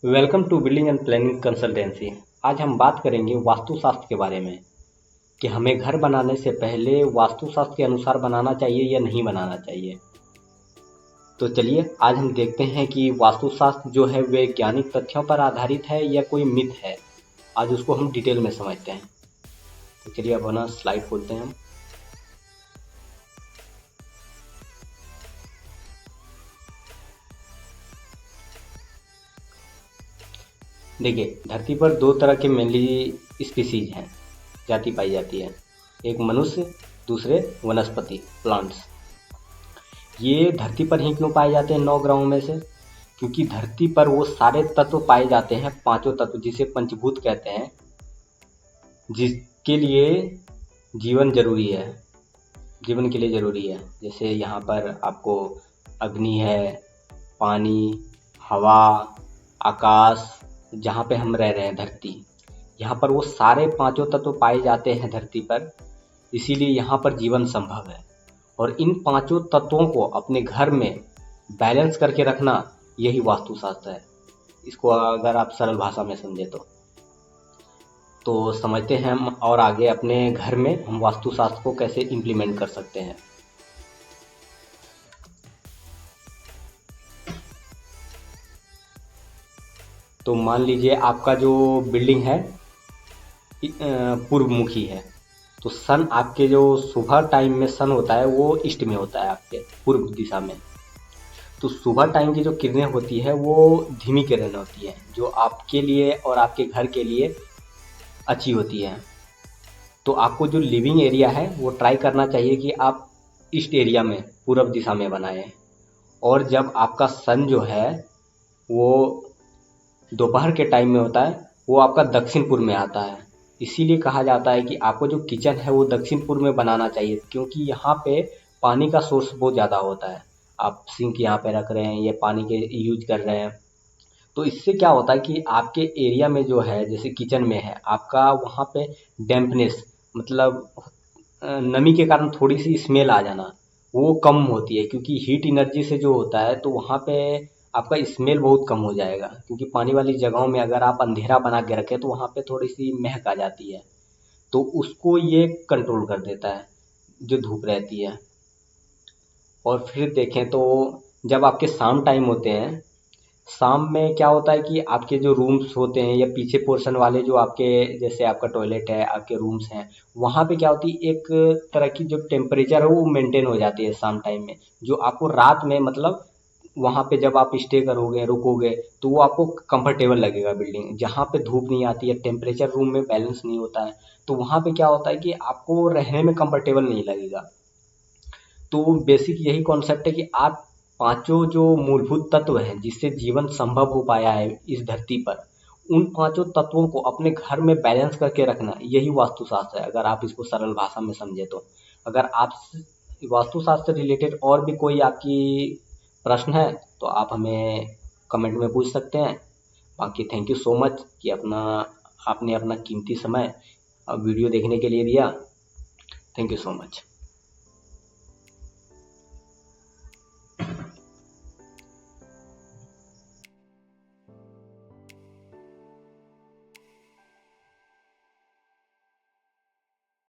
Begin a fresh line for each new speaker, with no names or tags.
Welcome to building and planning consultancy. आज हम बात करेंगे वास्तुशास्त्र के बारे में कि हमें घर बनाने से पहले वास्तुशास्त्र के अनुसार बनाना चाहिए या नहीं बनाना चाहिए। तो चलिए आज हम देखते हैं कि वास्तुशास्त्र जो है वैज्ञानिक तथ्यों पर आधारित है या कोई मिथ है। आज उसको हम डिटेल में समझते हैं। तो चलिए अब अपना स्लाइड खोलते हैं हम। देखिए, धरती पर दो तरह के मेनली स्पीसीज हैं, जाति पाई जाती है। एक मनुष्य, दूसरे वनस्पति प्लांट्स। ये धरती पर ही क्यों पाए जाते हैं 9 ग्रहों में से? क्योंकि धरती पर वो सारे तत्व पाए जाते हैं, पांचों तत्व जिसे पंचभूत कहते हैं, जिसके लिए जीवन जरूरी है, जीवन के लिए जरूरी है। जैसे यहाँ पर आपको अग्नि है, पानी, हवा, आकाश, जहाँ पे हम रह रहे हैं धरती, यहाँ पर वो सारे पांचों तत्व पाए जाते हैं धरती पर, इसीलिए यहाँ पर जीवन संभव है। और इन पांचों तत्वों को अपने घर में बैलेंस करके रखना, यही वास्तुशास्त्र है। इसको अगर आप सरल भाषा में समझे तो समझते हैं हम, और आगे अपने घर में हम वास्तुशास्त्र को कैसे इम्प्लीमेंट कर सकते हैं। तो मान लीजिए आपका जो बिल्डिंग है पूर्वमुखी है, तो सन आपके जो सुबह टाइम में सन होता है वो ईस्ट में होता है, आपके पूर्व दिशा में। तो सुबह टाइम की जो किरणें होती है वो धीमी किरणें होती हैं, जो आपके लिए और आपके घर के लिए अच्छी होती है। तो आपको जो लिविंग एरिया है वो ट्राई करना चाहिए कि आप ईस्ट एरिया में, पूर्व दिशा में बनाएं। और जब आपका सन जो है वो दोपहर के टाइम में होता है, वो आपका दक्षिण पूर्व में आता है। इसीलिए कहा जाता है कि आपको जो किचन है वो दक्षिण पूर्व में बनाना चाहिए, क्योंकि यहाँ पे पानी का सोर्स बहुत ज़्यादा होता है। आप सिंक यहाँ पे रख रहे हैं, ये पानी के यूज कर रहे हैं, तो इससे क्या होता है कि आपके एरिया में जो है, जैसे किचन में है आपका, वहाँ पे डैम्पनेस मतलब नमी के कारण थोड़ी सी स्मेल आ जाना वो कम होती है, क्योंकि हीट एनर्जी से जो होता है, तो वहाँ पे आपका स्मेल बहुत कम हो जाएगा। क्योंकि पानी वाली जगहों में अगर आप अंधेरा बना के रखें तो वहाँ पे थोड़ी सी महक आ जाती है, तो उसको ये कंट्रोल कर देता है जो धूप रहती है। और फिर देखें तो जब आपके शाम टाइम होते हैं, शाम में क्या होता है कि आपके जो रूम्स होते हैं या पीछे पोर्शन वाले जो आपके, जैसे आपका टॉयलेट है, आपके रूम्स हैं, वहाँ पे क्या होती है, एक तरह की जो टेम्परेचर है वो मेंटेन हो जाती है शाम टाइम में, जो आपको रात में मतलब वहाँ पे जब आप स्टे करोगे, रुकोगे, तो वो आपको कंफर्टेबल लगेगा। बिल्डिंग जहाँ पे धूप नहीं आती है, टेम्परेचर रूम में बैलेंस नहीं होता है, तो वहाँ पे क्या होता है कि आपको रहने में कंफर्टेबल नहीं लगेगा। तो बेसिक यही कॉन्सेप्ट है कि आप पांचों जो मूलभूत तत्व हैं जिससे जीवन संभव हो पाया है इस धरती पर, उन पांचों तत्वों को अपने घर में बैलेंस करके रखना, यही वास्तुशास्त्र है, अगर आप इसको सरल भाषा में समझे तो। अगर आप वास्तुशास्त्र से रिलेटेड और भी कोई आपकी प्रश्न है तो आप हमें कमेंट में पूछ सकते हैं। बाकी थैंक यू सो मच कि आपने अपना कीमती समय वीडियो देखने के लिए दिया। Thank you so much.